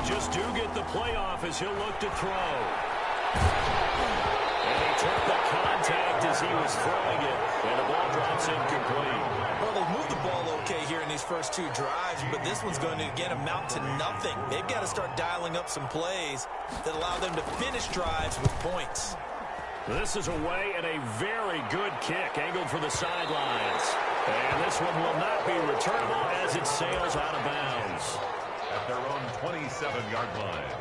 just do get the playoff as he'll look to throw. And he took the contact as he was throwing it, and the ball drops incomplete. Well, they've moved the ball okay here in these first two drives, but this one's going to, again, amount to nothing. They've got to start dialing up some plays that allow them to finish drives with points. This is away and a very good kick, angled for the sidelines. And this one will not be returnable as it sails out of bounds. At their own 27-yard line.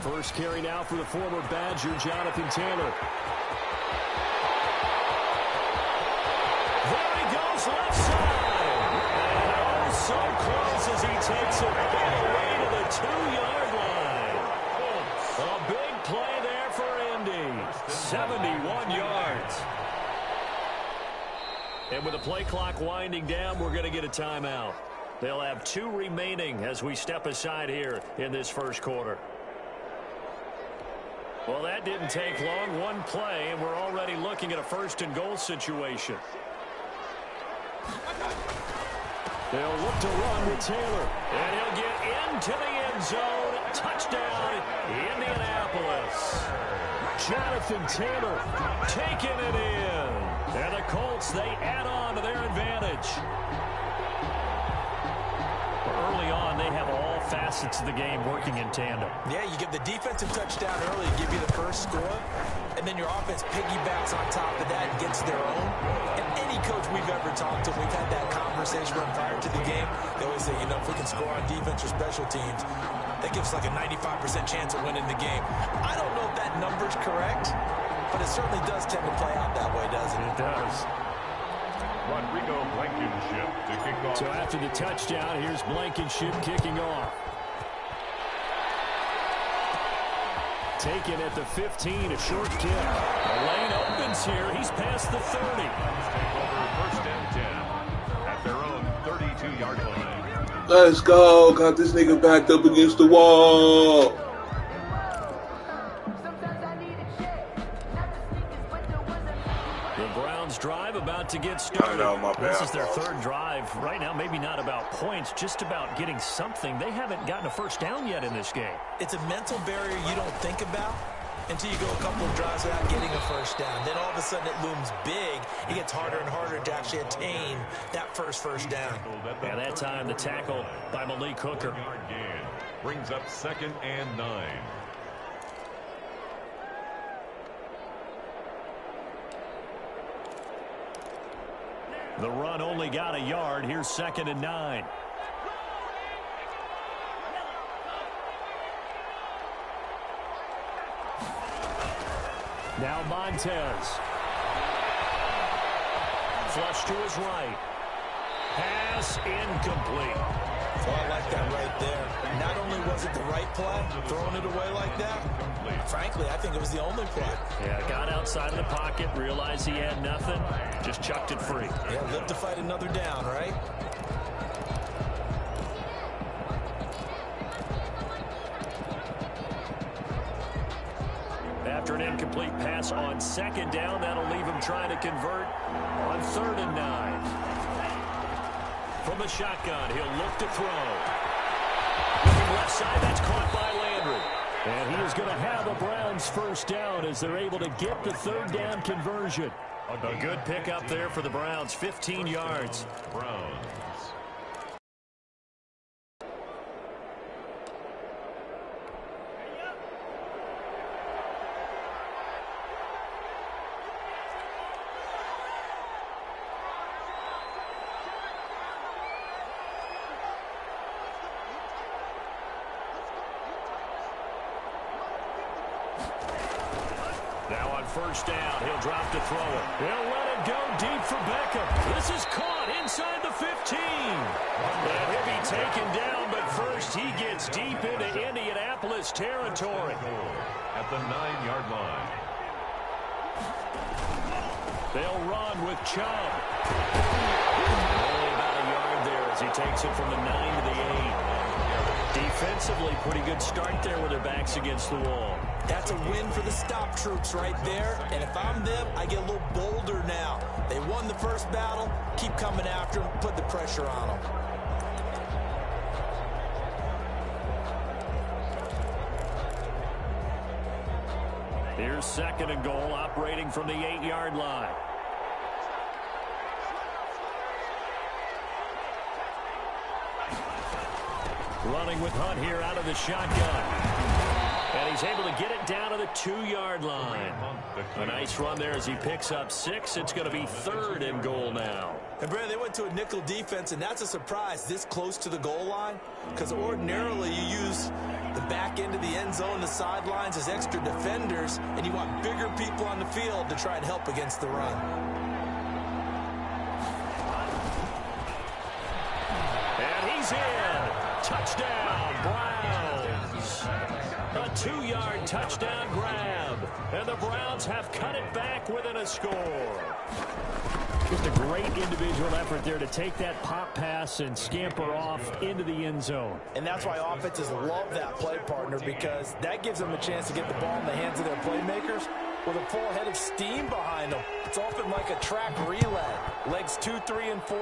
First carry now for the former Badger, Jonathan Taylor. There he goes, left side. And oh, so close as he takes it all the way to the 2-yard line. A big play there for Indy. 71 yards. And with the play clock winding down, we're going to get a timeout. They'll have 2 remaining as we step aside here in this first quarter. Well, that didn't take long. One play, and we're already looking at a first-and-goal situation. They'll look to run with Taylor. And he'll get into the end zone. Touchdown, Indianapolis. Jonathan Taylor taking it in. And the Colts, they add on to their advantage. Early on, they have all facets of the game working in tandem. Yeah, you give the defensive touchdown early, give you the first score, and then your offense piggybacks on top of that and gets their own. And any coach we've ever talked to, we've had that conversation prior to the game. They always say, you know, if we can score on defense or special teams, that gives like a 95% chance of winning the game. I don't know if that number's correct, but it certainly does tend to play out that way, doesn't it? It does. Rodrigo Blankenship to kick off. So after the touchdown, here's Blankenship kicking off. Taken at the 15, a short kick. The lane opens here. He's past the 30. Take over first and 10 at their own 32-yard line. Let's go. Got this nigga backed up against the wall. The Browns drive about to get started. This is their third drive. Right now, maybe not about points, just about getting something. They haven't gotten a first down yet in this game. It's a mental barrier you don't think about until you go a couple of drives without getting a first down. Then all of a sudden it looms big. It gets harder and harder to actually attain that first down. And that time the tackle by Malik Hooker. Brings up 2nd and 9. The run only got a yard. Here's 2nd and 9. Now Montez. Flush to his right. Pass incomplete. Oh, I like that right there. Not only was it the right play, throwing it away like that, frankly, I think it was the only play. Yeah, got outside of the pocket, realized he had nothing, just chucked it free. Yeah, live to fight another down, right? After an incomplete pass on 2nd down, that'll leave him trying to convert on 3rd and 9. From the shotgun, he'll look to throw. Looking left side, that's caught by Landry. And he is going to have a Browns first down as they're able to get the 3rd down conversion. A good pickup there for the Browns, 15 yards. Browns. Now on 1st down, he'll drop to throw it. He'll let it go deep for Beckham. This is caught inside the 15. And he'll be taken down, but first he gets deep into Indianapolis territory. At the 9-yard line. They'll run with Chubb. Only about a yard there as he takes it from the 9 to the 8. Defensively, pretty good start there with their backs against the wall. That's a win for the stop troops right there. And if I'm them, I get a little bolder now. They won the first battle. Keep coming after them. Put the pressure on them. Here's 2nd and goal, operating from the 8-yard line. Running with Hunt here out of the shotgun. And he's able to get it down to the 2-yard line. A nice run there as he picks up 6. It's going to be 3rd and goal now. And, Brad, they went to a nickel defense, and that's a surprise this close to the goal line, because ordinarily you use the back end of the end zone, the sidelines as extra defenders, and you want bigger people on the field to try and help against the run. And he's in. Touchdown, Browns. A 2-yard touchdown grab. And the Browns have cut it back within a score. Just a great individual effort there to take that pop pass and scamper off into the end zone. And that's why offenses love that play, partner, because that gives them a chance to get the ball in the hands of their playmakers with a full head of steam behind them. It's often like a track relay. Legs 2, 3, and 4.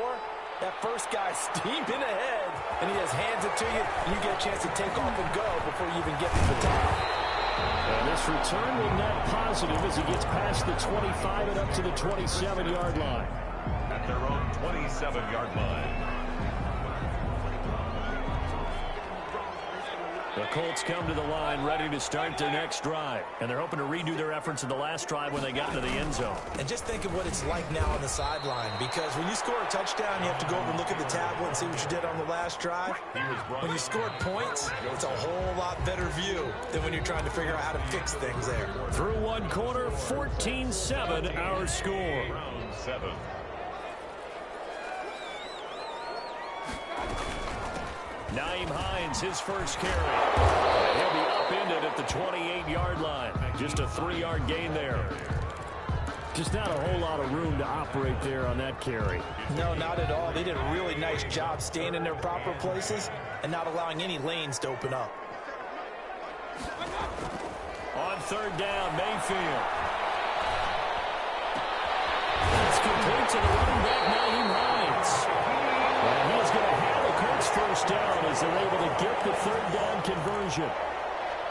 That first guy steaming ahead, and he just hands it to you, and you get a chance to take off and go before you even get to the top. And this return will net positive as he gets past the 25 and up to the 27-yard line. At their own 27-yard line. The Colts come to the line ready to start their next drive. And they're hoping to redo their efforts in the last drive when they got into the end zone. And just think of what it's like now on the sideline, because when you score a touchdown, you have to go over and look at the tablet and see what you did on the last drive. When you scored points, it's a whole lot better view than when you're trying to figure out how to fix things there. Through one quarter, 14-7 our score. Round 7. Naeem Hines, his first carry. He'll be upended at the 28-yard line. Just a 3-yard gain there. Just not a whole lot of room to operate there on that carry. No, not at all. They did a really nice job staying in their proper places and not allowing any lanes to open up. On 3rd down, Mayfield. It's complete to the running back, Naeem Hines. And he is going to have the Colts first down as they're able to get the 3rd down conversion.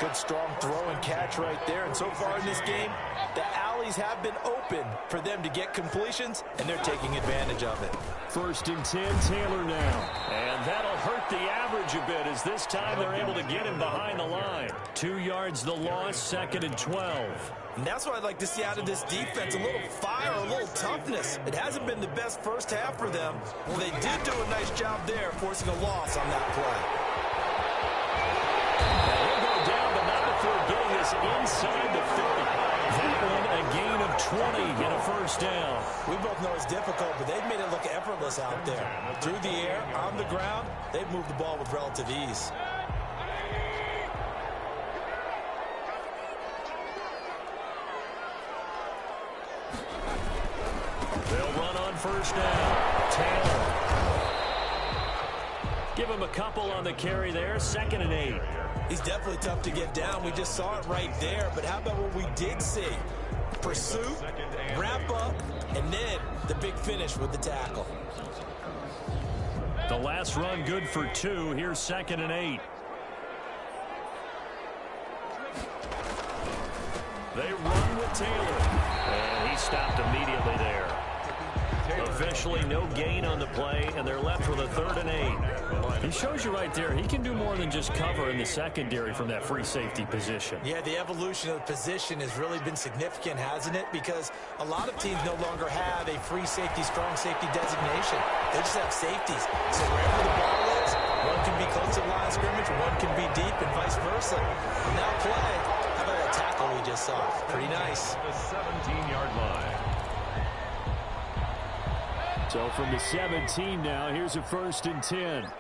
Good strong throw and catch right there. And so far in this game, the alleys have been open for them to get completions, and they're taking advantage of it. 1st and 10, Taylor now. And that'll hurt the average a bit as this time they're able to get him behind the line. 2 yards the loss, 2nd and 12. And that's what I'd like to see out of this defense, a little fire, a little toughness. It hasn't been the best first half for them. Well, they did do a nice job there, forcing a loss on that play. He'll go down, but not before getting this inside the 30. That one a gain of 20 and a first down. We both know it's difficult, but they've made it look effortless out there. Through the air, on the ground, they've moved the ball with relative ease. They'll run on 1st down. Taylor. Give him a couple on the carry there. 2nd and 8. He's definitely tough to get down. We just saw it right there. But how about what we did see? Pursuit, wrap up, and then the big finish with the tackle. The last run good for 2. Here's 2nd and 8. They run with Taylor. And he stopped immediately there. Officially no gain on the play, and they're left with a 3rd and 8. He shows you right there, he can do more than just cover in the secondary from that free safety position. Yeah, the evolution of the position has really been significant, hasn't it? Because a lot of teams no longer have a free safety, strong safety designation. They just have safeties. So wherever the ball is, one can be close to the line of scrimmage, one can be deep, and vice versa. And that play, how about that tackle we just saw? Pretty nice. The 17-yard line. So from the 17 now, here's a 1st and 10.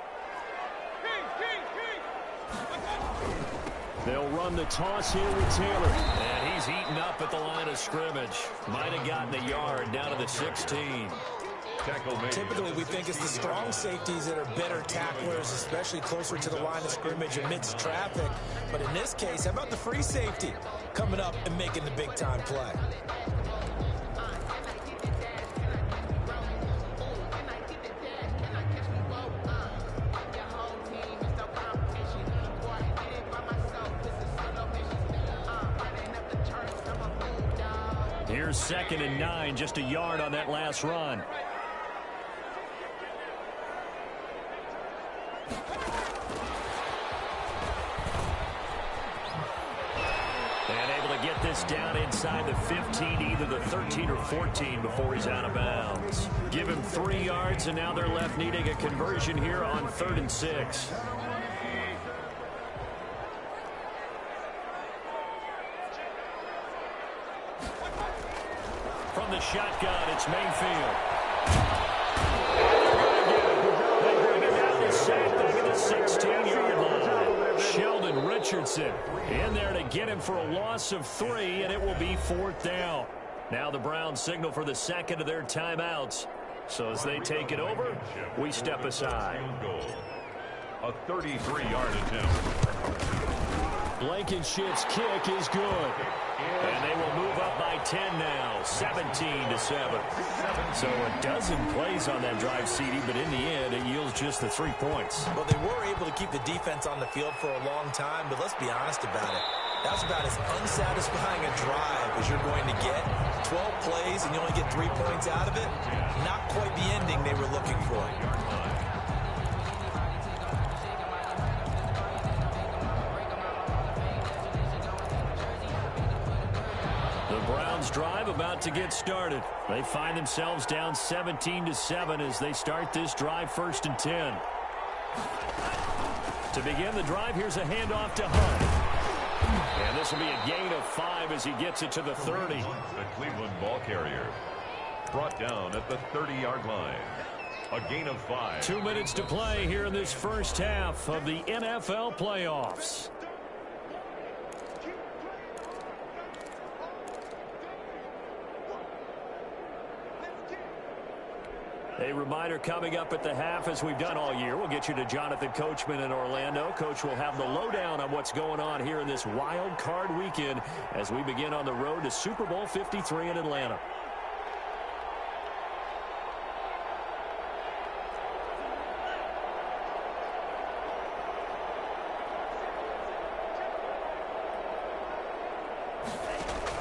They'll run the toss here with Taylor. And he's eaten up at the line of scrimmage. Might have gotten a yard down to the 16. Typically, we think it's the strong safeties that are better tacklers, especially closer to the line of scrimmage amidst traffic. But in this case, how about the free safety coming up and making the big-time play? Here's 2nd and 9, just a yard on that last run. And able to get this down inside the 15, either the 13 or 14 before he's out of bounds. Give him 3 yards, and now they're left needing a conversion here on 3rd and 6. From the shotgun, it's Mayfield. They bring it down to sack back at the 16-yard line. Sheldon Richardson in there to get him for a loss of 3, and it will be 4th down. Now the Browns signal for the second of their timeouts. So as they take it over, we step aside. A 33-yard attempt. Blankenship's kick is good. And they will move up by 10 now, 17-7. So a dozen plays on that drive, CD, but in the end, it yields just the 3 points. Well, they were able to keep the defense on the field for a long time, but let's be honest about it. That's about as unsatisfying a drive as you're going to get. 12 plays and you only get 3 points out of it. Not quite the ending they were looking for. Drive about to get started. They find themselves down 17-7 as they start this drive, 1st and 10. To begin the drive, here's a handoff to Hunt. And this will be a gain of 5 as he gets it to the 30. The Cleveland ball carrier brought down at the 30-yard line. A gain of 5. 2 minutes to play here in this first half of the NFL playoffs. A reminder coming up at the half, as we've done all year. We'll get you to Jonathan Coachman in Orlando. Coach will have the lowdown on what's going on here in this wild card weekend as we begin on the road to Super Bowl 53 in Atlanta.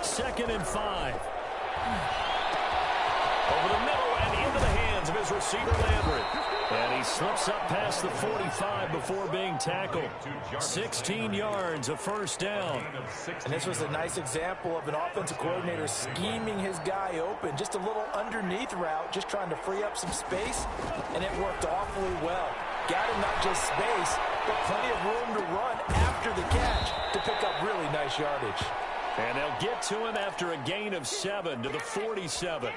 Second and 5. Over the middle and into the hands of his receiver, Lambert. And he slips up past the 45 before being tackled. 16 yards, a 1st down. And this was a nice example of an offensive coordinator scheming his guy open. Just a little underneath route, just trying to free up some space. And it worked awfully well. Got him not just space, but plenty of room to run after the catch to pick up really nice yardage. And they'll get to him after a gain of 7 to the 47.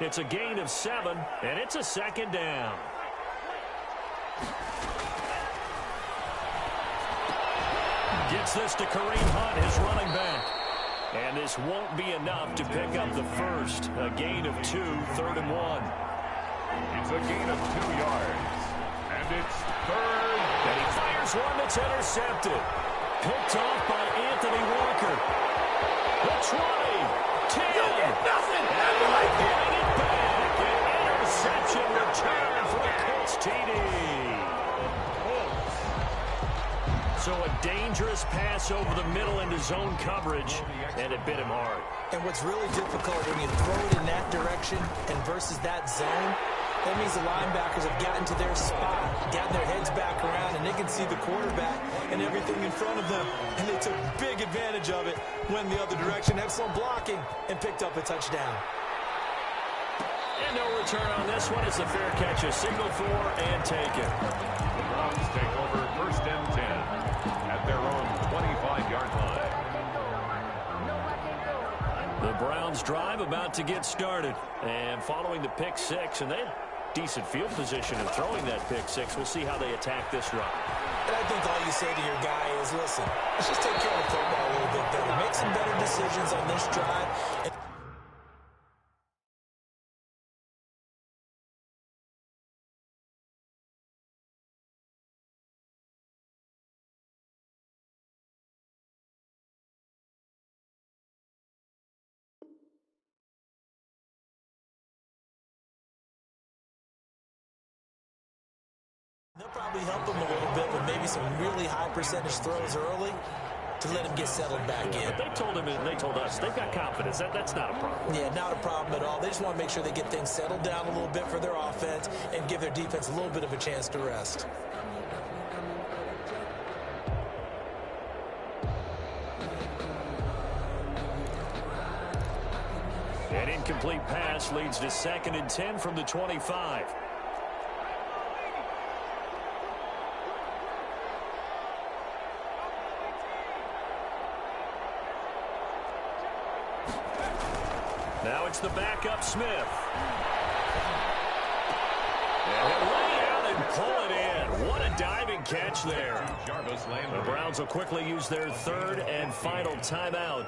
It's a gain of 7, and it's a 2nd down. Gets this to Kareem Hunt, his running back. And this won't be enough to pick up the first. A gain of 2, 3rd and 1. It's a gain of 2 yards. And it's 3rd. And he fires one that's intercepted. Picked off by Anthony Walker. The 20, 10. You get nothing. And getting it back. An interception return for the Colts TD. So a dangerous pass over the middle into zone coverage, and it bit him hard. And what's really difficult when you throw it in that direction and versus that zone, that means the linebackers have gotten to their spot, gotten their heads back around, and they can see the quarterback and everything in front of them. And they took big advantage of it, went the other direction, excellent blocking, and picked up a touchdown. And no return on this one. It's a fair catch, a signal for and taken. The Browns take over 1st and 10 at their own 25-yard line. The Browns drive about to get started. And following the pick 6, and they had decent field position in throwing that pick 6. We'll see how they attack this drive. And I think all you say to your guy is, listen, let's just take care of the football a little bit better. Make some better decisions on this drive. They'll probably help him a little bit with maybe some really high percentage throws early to let him get settled back in. They told him and they told us they've got confidence. That's not a problem. Yeah, not a problem at all. They just want to make sure they get things settled down a little bit for their offense and give their defense a little bit of a chance to rest. An incomplete pass leads to 2nd and 10 from the 25. Now it's the backup, Smith. And he'll lay out and pull it in. What a diving catch there. The Browns will quickly use their 3rd and final timeout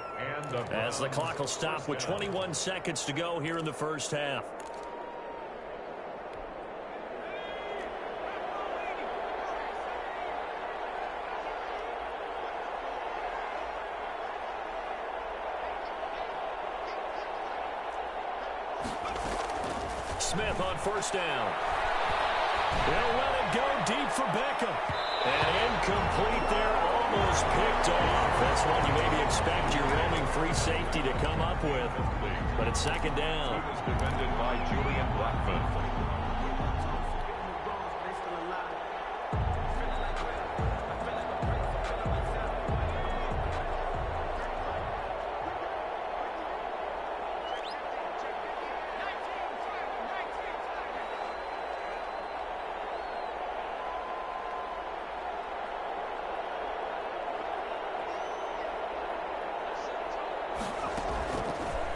as the clock will stop with 21 seconds to go here in the first half. Smith on 1st down. They'll let it go deep for Beckham. And incomplete there, almost picked off. That's one you maybe expect your roaming free safety to come up with. But it's 2nd down. It was defended by Julian Blackmon.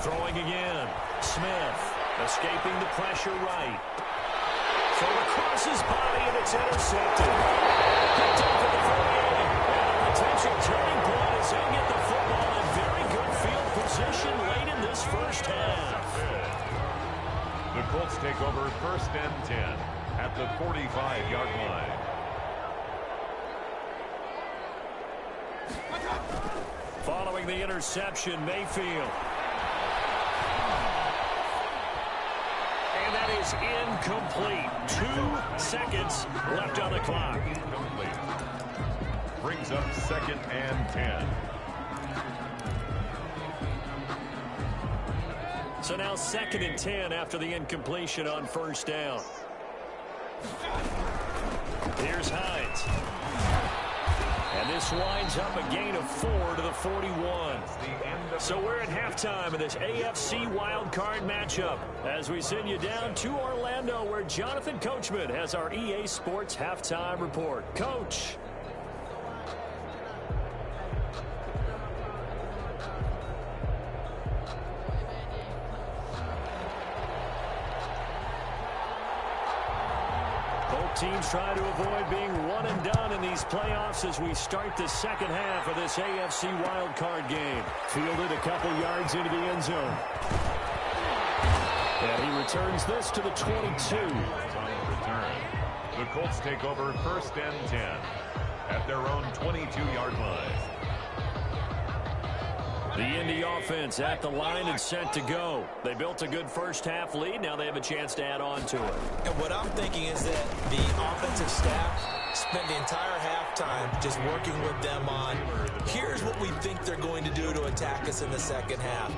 Throwing again. Smith escaping the pressure right. Throw across his body, and it's intercepted. Picked up at the 48. And a potential turning point as they get the football in very good field position late in this first half. The Colts take over 1st and 10 at the 45-yard line. Following the interception, Mayfield. And that is incomplete. 2 seconds left on the clock. Complete. Brings up 2nd and 10. So now 2nd and 10 after the incompletion on 1st down. Here's Hines. And this winds up a gain of 4 to the 41. So we're at halftime of this AFC wildcard matchup as we send you down to Orlando where Jonathan Coachman has our EA Sports halftime report. Coach. Both teams try to avoid being one and done in these playoffs as we start the second half of this AFC wildcard game. Fielded a couple yards into the end zone. And he returns this to the 22. Return. The Colts take over 1st and 10 at their own 22-yard line. The Indy offense at the line and set to go. They built a good first half lead. Now they have a chance to add on to it. And what I'm thinking is that the offensive staff spent the entire halftime just working with them on, here's what we think they're going to do to attack us in the second half.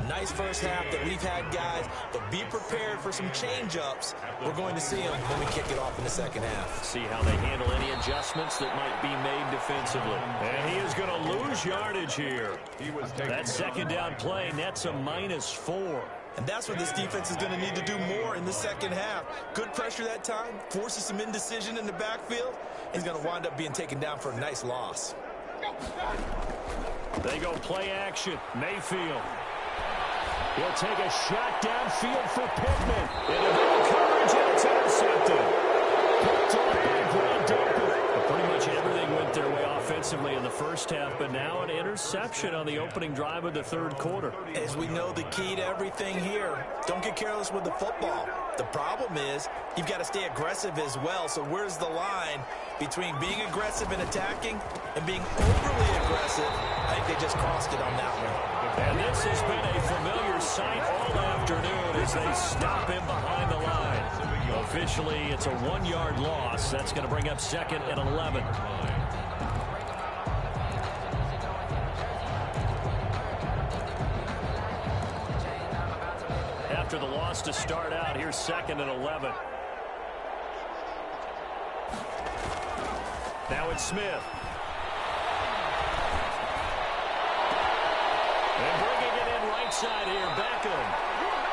Nice first half that we've had, guys, but be prepared for some change-ups. We're going to see them when we kick it off in the second half. See how they handle any adjustments that might be made defensively. And he is going to lose yardage here. That second down play nets a -4. And that's what this defense is going to need to do more in the second half. Good pressure that time, forces some indecision in the backfield. He's going to wind up being taken down for a nice loss. They go play action. Mayfield. He'll take a shot downfield for Pittman. Into the coverage, and it's intercepted. Picked off by Brad Doper. Pretty much everything offensively in the first half, but now an interception on the opening drive of the third quarter. As we know, the key to everything here, don't get careless with the football. The problem is you've got to stay aggressive as well. So where's the line between being aggressive and attacking and being overly aggressive? I think they just crossed it on that one. And this has been a familiar sight all afternoon as they stop him behind the line. Officially, it's a 1-yard loss. That's going to bring up 2nd and 11. After the loss to start out, here's 2nd and 11. Now it's Smith. And bringing it in right side here, Beckham.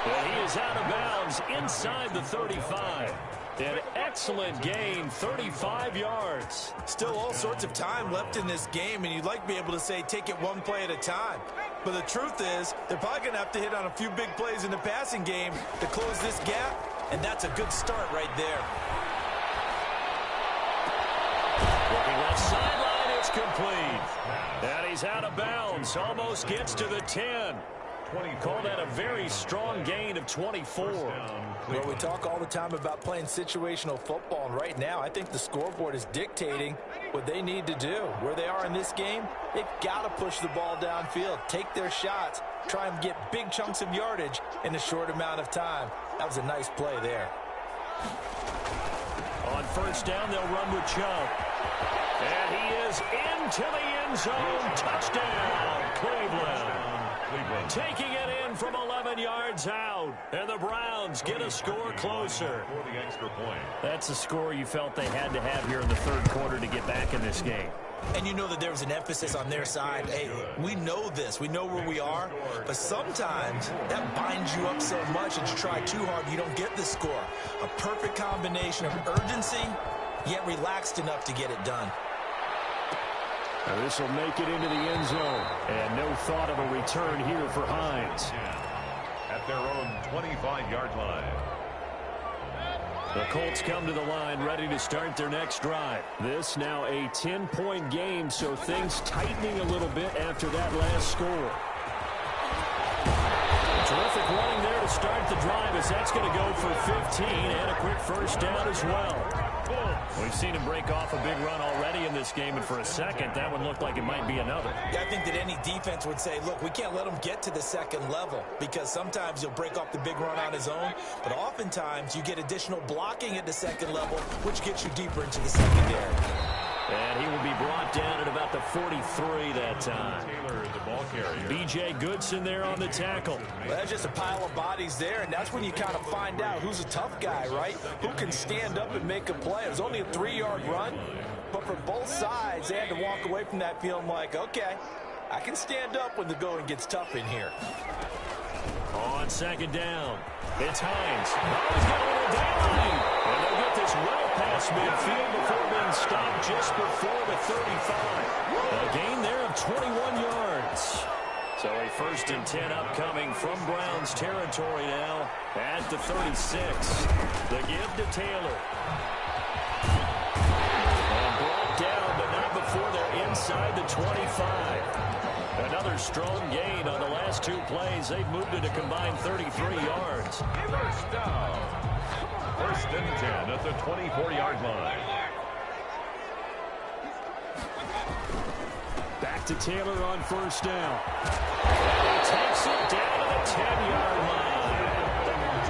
And he is out of bounds inside the 35. An excellent gain, 35 yards. Still all sorts of time left in this game, and you'd like to be able to say take it one play at a time. But the truth is, they're probably going to have to hit on a few big plays in the passing game to close this gap, and that's a good start right there. Looking left sideline, it's complete. And he's out of bounds, almost gets to the 10. Call that a very strong gain of 24. Well, we talk all the time about playing situational football, and right now I think the scoreboard is dictating what they need to do. Where they are in this game, they've got to push the ball downfield, take their shots, try and get big chunks of yardage in a short amount of time. That was a nice play there. On first down, they'll run with Chubb. And he is into the end zone. Touchdown, Cleveland. Taking it in from 11 yards out. And the Browns get a score closer. For the extra point. That's a score you felt they had to have here in the third quarter to get back in this game. And you know that there was an emphasis on their side. Hey, we know this. We know where we are. But sometimes that binds you up so much that you try too hard, you don't get the score. A perfect combination of urgency, yet relaxed enough to get it done. Now this will make it into the end zone. And no thought of a return here for Hines. At their own 25-yard line. The Colts come to the line ready to start their next drive. This now a 10-point game, so things tightening a little bit after that last score. Terrific running there to start the drive as that's going to go for 15 and a quick first down as well. We've seen him break off a big run already in this game, and for a second, that one looked like it might be another. Yeah, I think that any defense would say, look, we can't let him get to the second level because sometimes he'll break off the big run on his own, but oftentimes you get additional blocking at the second level, which gets you deeper into the secondary. And he will be brought down at about the 43 that time. Taylor, the ball carrier. B.J. Goodson there on the tackle. Well, that's just a pile of bodies there, and that's when you kind of find out who's a tough guy, right? Who can stand up and make a play. It was only a 3-yard run, but for both sides, they had to walk away from that feeling like, okay, I can stand up when the going gets tough in here. On second down, it's Hines. Oh, he's got a little down. And they'll get this well past midfield before being stopped just before the 35. A gain there of 21 yards. So a 1st and 10 upcoming from Browns territory now at the 36. The give to Taylor. And brought down, but not before they're inside the 25. Another strong gain on the last 2 plays. They've moved it a combined 33 yards. First down. 1st and 10 at the 24-yard line. Back to Taylor on first down. And he takes it down to the 10-yard line.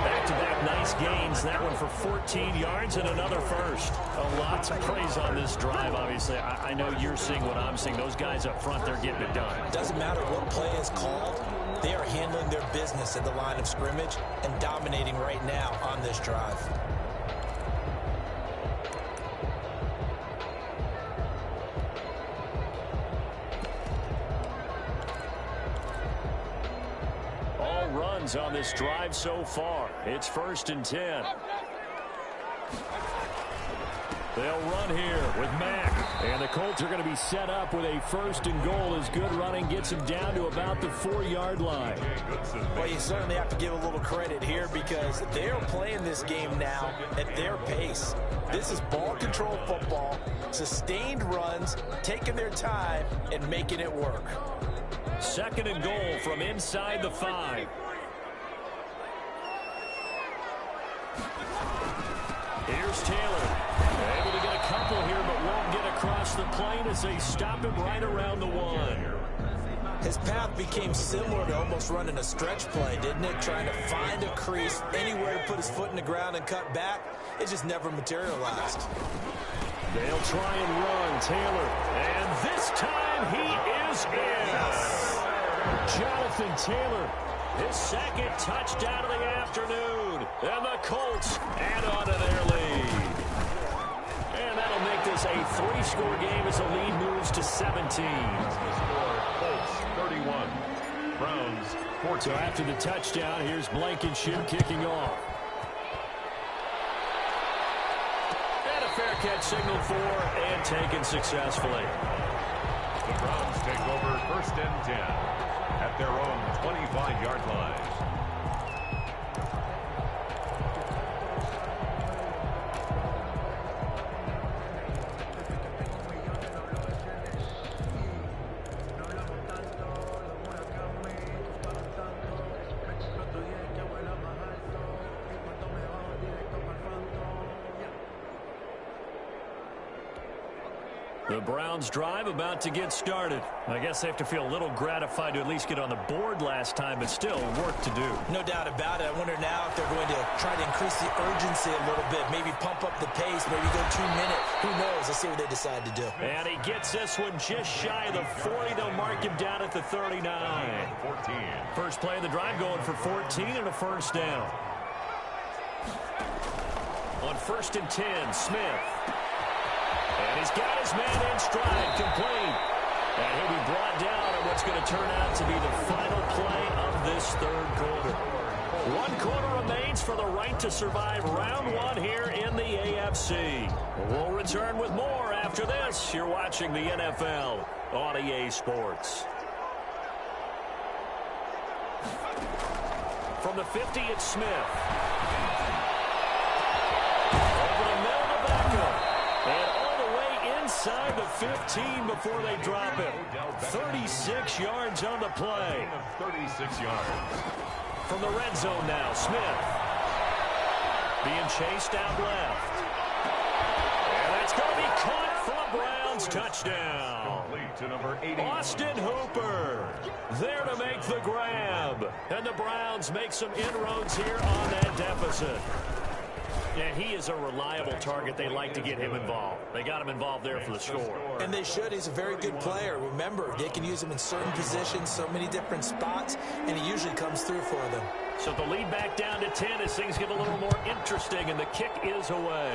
Back-to-back nice gains. That one for 14 yards and another first. A lot to praise on this drive, obviously. I know you're seeing what I'm seeing. Those guys up front, they're getting it done. Doesn't matter what play is called. They are handling their business at the line of scrimmage and dominating right now on this drive. All runs on this drive so far. It's 1st and 10. They'll run here with Mack. And the Colts are going to be set up with a 1st and goal as good running gets them down to about the 4-yard line. Well, you certainly have to give a little credit here because they're playing this game now at their pace. This is ball control football, sustained runs, taking their time and making it work. 2nd and goal from inside the 5. Here's Taylor. Able to get a couple here, but won't get across the plane as they stop him right around the 1. His path became similar to almost running a stretch play, didn't it? Trying to find a crease, anywhere to put his foot in the ground and cut back. It just never materialized. They'll try and run Taylor. And this time he is in. Jonathan Taylor, his 2nd touchdown of the afternoon. And the Colts add on to their lead. And that'll make this a 3-score game as the lead moves to 17. Colts 31. Browns 14. So after the touchdown, here's Blankenship kicking off. And a fair catch signaled for and taken successfully. The Browns take over 1st and 10 at their own 25-yard line. The Browns drive about to get started. I guess they have to feel a little gratified to at least get on the board last time, but still work to do. No doubt about it. I wonder now if they're going to try to increase the urgency a little bit, maybe pump up the pace, maybe go 2 minutes. Who knows? Let's see what they decide to do. And he gets this one just shy of the 40. They'll mark him down at the 39. 14. First play of the drive going for 14 and a 1st down. On 1st and 10, Smith. And he's got his man in stride, complete. And he'll be brought down on what's going to turn out to be the final play of this 3rd quarter. 1 quarter remains for the right to survive round 1 here in the AFC. We'll return with more after this. You're watching the NFL on EA Sports. From the 50, it's Smith. Over the middle to Beckham. And inside the 15 before they drop it. 36 yards on the play. 36 yards. From the red zone now, Smith. Being chased out left. And that's going to be caught for a Browns touchdown. Complete to number 80. Austin Hooper there to make the grab. And the Browns make some inroads here on that deficit. And he is a reliable target. They like to get him involved. They got him involved there for the score. And they should. He's a very good player. Remember, they can use him in certain positions, so many different spots, and he usually comes through for them. So the lead back down to 10 as things get a little more interesting, and the kick is away.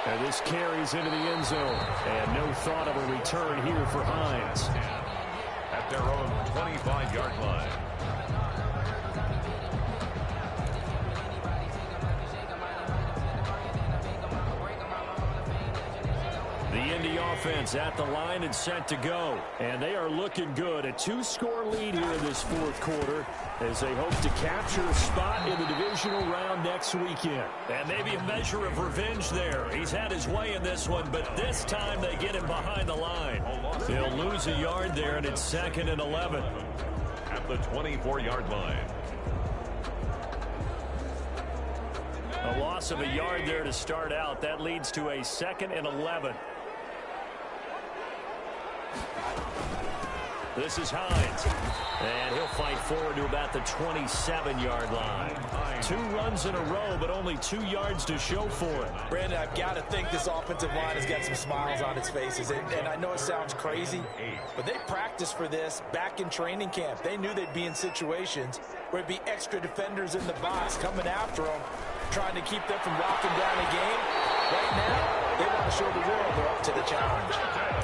And this carries into the end zone. And no thought of a return here for Hines. At their own 25-yard line. The Indy offense at the line and set to go. And they are looking good. A 2-score lead here in this 4th quarter as they hope to capture a spot in the divisional round next weekend. And maybe a measure of revenge there. He's had his way in this one, but this time they get him behind the line. They'll lose a yard there, and it's 2nd and 11. At the 24-yard line. A loss of a yard there to start out. That leads to a 2nd and 11. This is Hines. And he'll fight forward to about the 27-yard line. 2 runs in a row, but only 2 yards to show for it. Brandon, I've got to think this offensive line has got some smiles on its faces. And I know it sounds crazy, but they practiced for this back in training camp. They knew they'd be in situations where it'd be extra defenders in the box coming after them, trying to keep them from locking down a game. Right now, They want to show the world they're up to the challenge.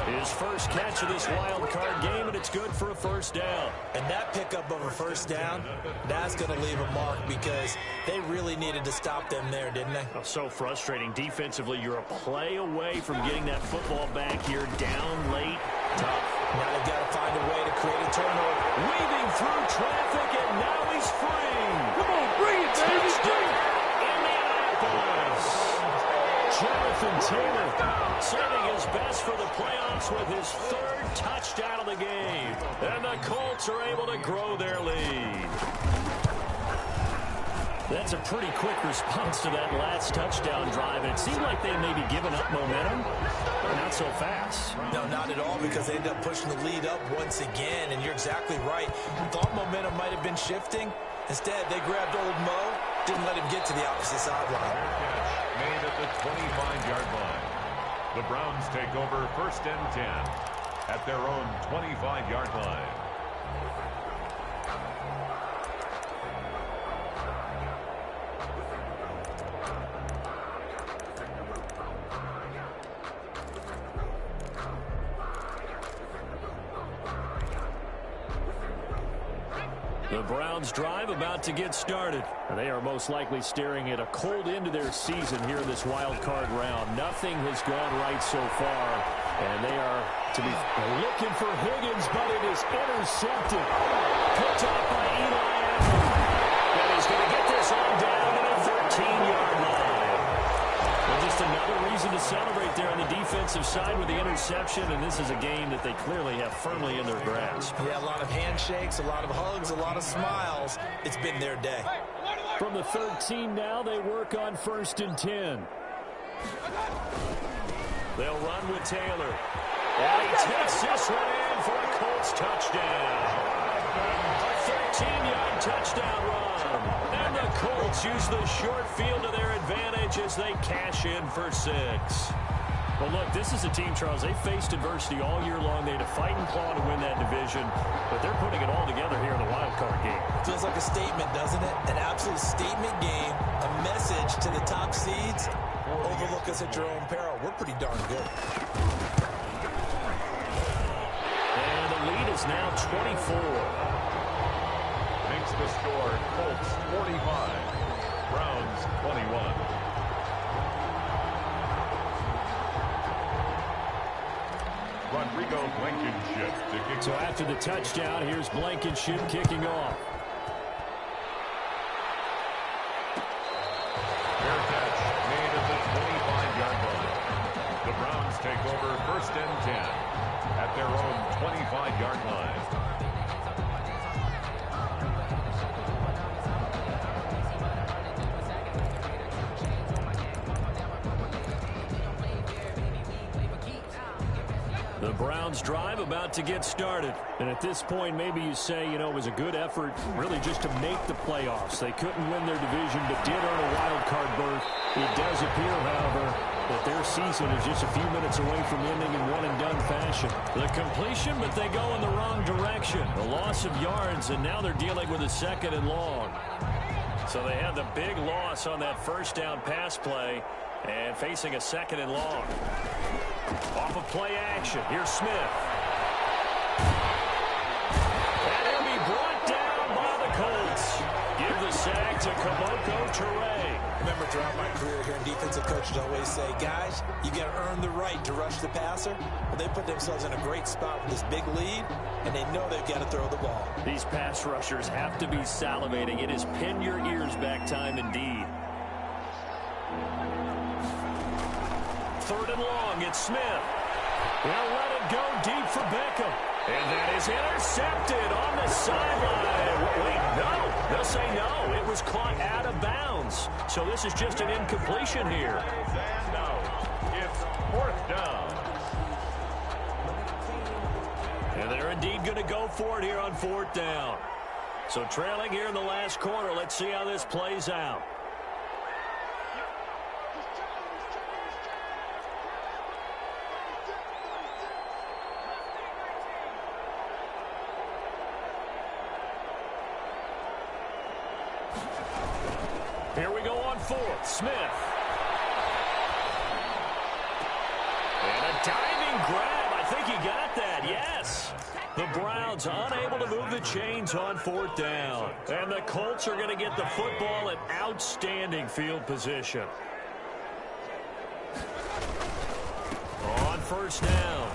His first catch of this wild card game, and it's good for a first down. And that pickup of a first down, that's going to leave a mark because they really needed to stop them there, didn't they? Oh, so frustrating. Defensively, you're a play away from getting that football back here, down late. Tough. Now they've got to find a way to create a turnover. Weaving through traffic, and now he's free. Come on, bring it, baby. Indianapolis. Jonathan Taylor saving his best for the playoffs with his third touchdown of the game. And the Colts are able to grow their lead. That's a pretty quick response to that last touchdown drive. And it seemed like they may be giving up momentum, but not so fast. No, not at all, because they ended up pushing the lead up once again. And you're exactly right. Thought momentum might have been shifting. Instead, they grabbed old Mo, didn't let him get to the opposite sideline. Made at the 25-yard line. The Browns take over first and 10 at their own 25-yard line. The Browns drive about to get started. They are most likely staring at a cold end to their season here in this wild card round. Nothing has gone right so far, and they are to be looking for Higgins, but it is intercepted. Picked up by Eli Apple. And he's going to get this on down to the 13-yard line. Well, just another reason to celebrate there on the defensive side with the interception, and this is a game that they clearly have firmly in their grasp. Yeah, a lot of handshakes, a lot of hugs, a lot of smiles. It's been their day. From the 13 now, they work on first and 10. They'll run with Taylor. And he takes this one in for a Colts touchdown. A 13-yard touchdown run. And the Colts use the short field to their advantage as they cash in for 6. Well, look, this is a team, Charles, they faced adversity all year long. They had to fight and claw to win that division, but they're putting it all together here in the wild card game. Feels like a statement, doesn't it? An absolute statement game, a message to the top seeds. Overlook us at your own peril. We're pretty darn good. And the lead is now 24. Makes the score Colts 45, Browns 21. Rodrigo Blankenship to kick. So after the touchdown, here's Blankenship kicking off. Fair catch made at the 25-yard line. The Browns take over first and 10 at their own 25-yard line. The Browns drive about to get started. And at this point, maybe you say, you know, it was a good effort really just to make the playoffs. They couldn't win their division, but did earn a wild card berth. It does appear, however, that their season is just a few minutes away from ending in one-and-done fashion. The completion, but they go in the wrong direction. The loss of yards, and now they're dealing with a second and long. So they had the big loss on that first down pass play and facing a second and long. Off of play action. Here's Smith. And he'll be brought down by the Colts. Give the sack to Kamoko Toure. Remember, throughout my career here, defensive coaches always say, guys, you got to earn the right to rush the passer. Well, they put themselves in a great spot with this big lead, and they know they've got to throw the ball. These pass rushers have to be salivating. It is pin your ears back time indeed. Third and long, it's Smith. They'll let it go deep for Beckham. And that is intercepted on the sideline. Wait, no. They'll say no. It was caught out of bounds. So this is just an incompletion here. And now it's fourth down. And they're indeed going to go for it here on fourth down. So trailing here in the last quarter. Let's see how this plays out. Here we go on fourth. Smith. Diving grab. I think he got that. Yes. The Browns unable to move the chains on 4th down. And the Colts are going to get the football in outstanding field position. On 1st down,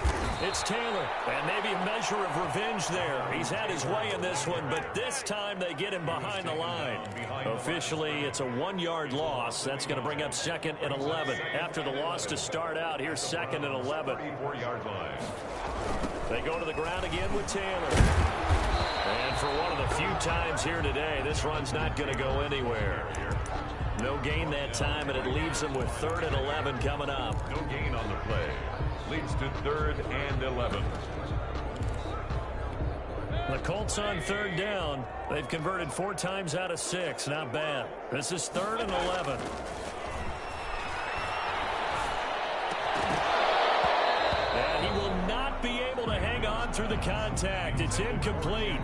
it's Taylor. And maybe a measure of revenge there. He's had his way in this one, but this time they get him behind the line. Officially, it's a 1-yard loss. That's going to bring up 2nd and 11. After the loss to start out, here's 2nd and 11. 4-yard line. They go to the ground again with Taylor. And for one of the few times here today, this run's not going to go anywhere. No gain that time, and it leaves them with 3rd and 11 coming up. No gain on the play. Leads to 3rd and 11. The Colts on 3rd down. They've converted 4 times out of 6. Not bad. This is 3rd and 11. And he will not be able to hang on through the contact. It's incomplete.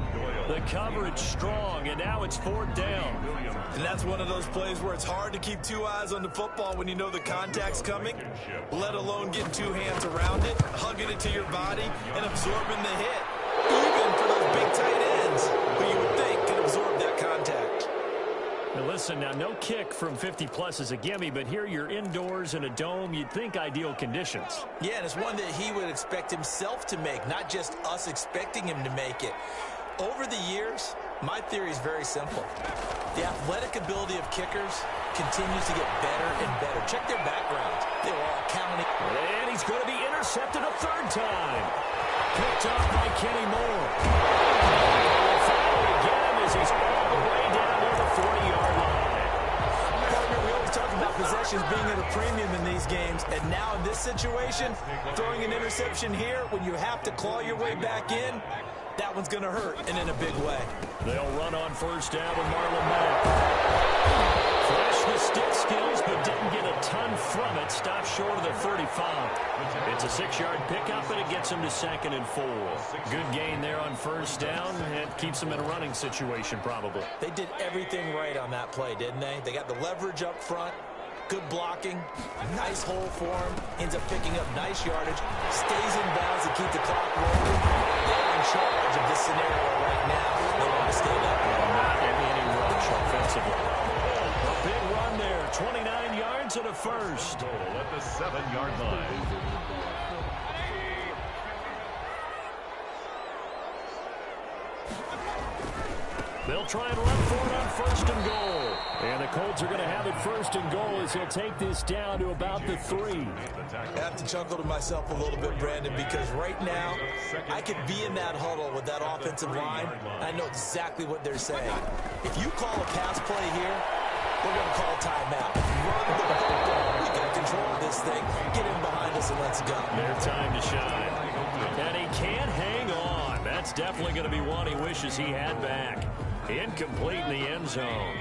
The coverage strong, and now it's 4th down. And that's one of those plays where it's hard to keep 2 eyes on the football when you know the contact's coming, let alone getting 2 hands around it, hugging it to your body, and absorbing the hit. Even for those big tight ends, who you would think can absorb that contact. Now listen, now no kick from 50-plus is a gimme, but here you're indoors in a dome. You'd think ideal conditions. Yeah, and it's one that he would expect himself to make, not just us expecting him to make it. Over the years, my theory is very simple. The athletic ability of kickers continues to get better and better. Check their background. They were all counting. And he's going to be intercepted a 3rd time. Picked up by Kenny Moore. Again as he's all the way down to the 40-yard line. Partner, we always talk about possessions being at a premium in these games, and now in this situation, throwing an interception here when you have to claw your way back in, that one's going to hurt, and in a big way. They'll run on 1st down with Marlon Mack. Flashed the stick skills, but didn't get a ton from it. Stopped short of the 35. It's a 6-yard pickup, and it gets him to 2nd and 4. Good gain there on 1st down. It keeps him in a running situation, probably. They did everything right on that play, didn't they? They got the leverage up front. Good blocking, nice hole for him, ends up picking up nice yardage, stays in bounds to keep the clock rolling. They're in charge of this scenario right now. They want to stay up. Not any rush offensively. A big run there, 29 yards and a 1st. Goal at the 7-yard line. They'll try and run for it on 1st and goal. And the Colts are going to have it 1st and goal as he'll take this down to about the 3. I have to chuckle to myself a little bit, Brandon, because right now I could be in that huddle with that offensive line. I know exactly what they're saying. If you call a pass play here, we're going to call timeout. Run the football. We got control of this thing. Get in behind us and let's go. Their time to shine. And he can't hang on. That's definitely going to be one he wishes he had back. Incomplete in the end zone.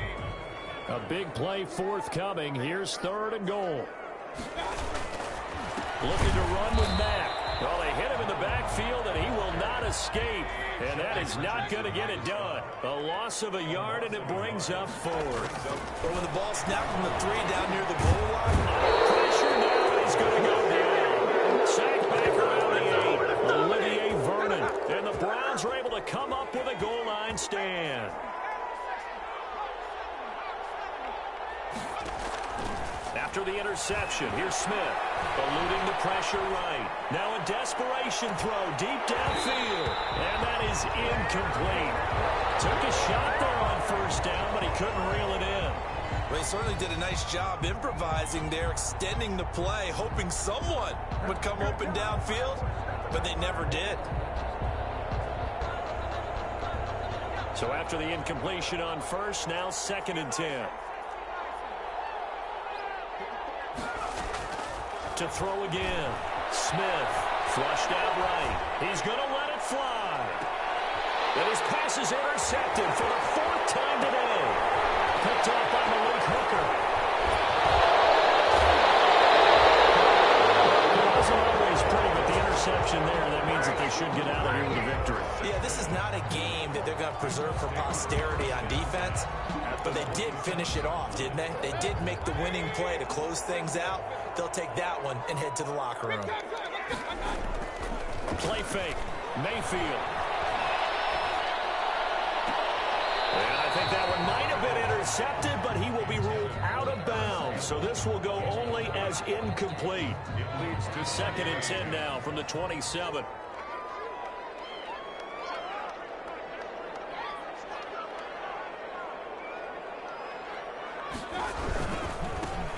A big play forthcoming. Here's 3rd and goal. Looking to run with Mack. Well, they hit him in the backfield, and he will not escape. And that is not going to get it done. A loss of a yard, and it brings up 4th. But when the ball snapped from the 3 down near the goal line, Pressure now, he's going to go down. Sacked back around the 8. Olivier Vernon. And the Browns are able to come up with a goal line stand. After the interception, here's Smith. Eluding the pressure right. Now a desperation throw deep downfield. And that is incomplete. Took a shot there on 1st down, but he couldn't reel it in. Well, he certainly did a nice job improvising there, extending the play, hoping someone would come open downfield, but they never did. So after the incompletion on 1st, now 2nd and 10. To throw again. Smith flushed out right. He's going to let it fly. And his pass is intercepted for the 4th time today. Picked off by Malik Hooker. It wasn't always pretty, but the interception there, that means that they should get out of here with a victory. Yeah, this is not a game that they're going to preserve for posterity on defense, but they did finish it off, didn't they? They did make the winning play to close things out. They'll take that one and head to the locker room. Play fake. Mayfield. And I think that one might have been intercepted, but he will be ruled out of bounds. So this will go only as incomplete. It leads to 2nd and 10 now from the 27.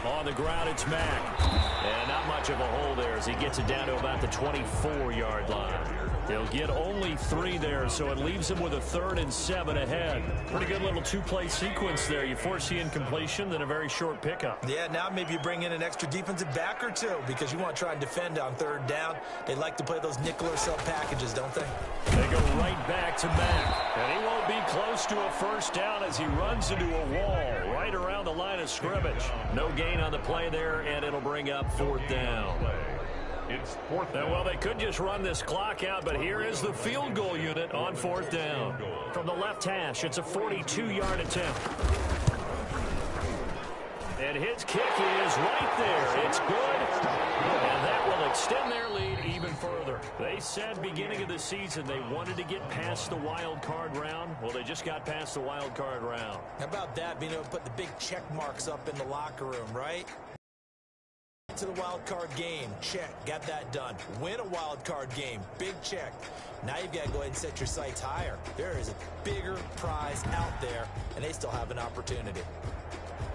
On the ground, it's Mack. And not much of a hole there as he gets it down to about the 24-yard line. He'll get only 3 there, so it leaves him with a 3rd and 7 ahead. Pretty good little 2-play sequence there. You force the incompletion, then a very short pickup. Yeah, now maybe you bring in an extra defensive back or two because you want to try and defend on 3rd down. They like to play those nickel or sub packages, don't they? They go right back to Mack. And he won't be close to a 1st down as he runs into a wall right around the line of scrimmage. No gain on the play there, and it'll bring up 4th down. It's 4th down. Well, they could just run this clock out, but here is the field goal unit on 4th down. From the left hash, it's a 42-yard attempt. And his kick is right there. It's good. And that will extend their lead even further. They said beginning of the season they wanted to get past the wild card round. Well, they just got past the wild card round. How about that, being able to put the big check marks up in the locker room, right? To the wild card game, check, got that done. Win a wild card game, big check. Now you've got to go ahead and set your sights higher. There is a bigger prize out there, and they still have an opportunity.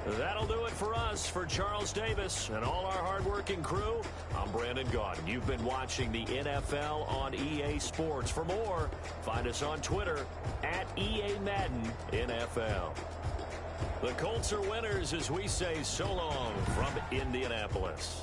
That'll do it for us. For Charles Davis and all our hardworking crew, I'm Brandon Gaudin. You've been watching the NFL on EA Sports. For more, find us on Twitter at EA Madden NFL. The Colts are winners as we say so long from Indianapolis.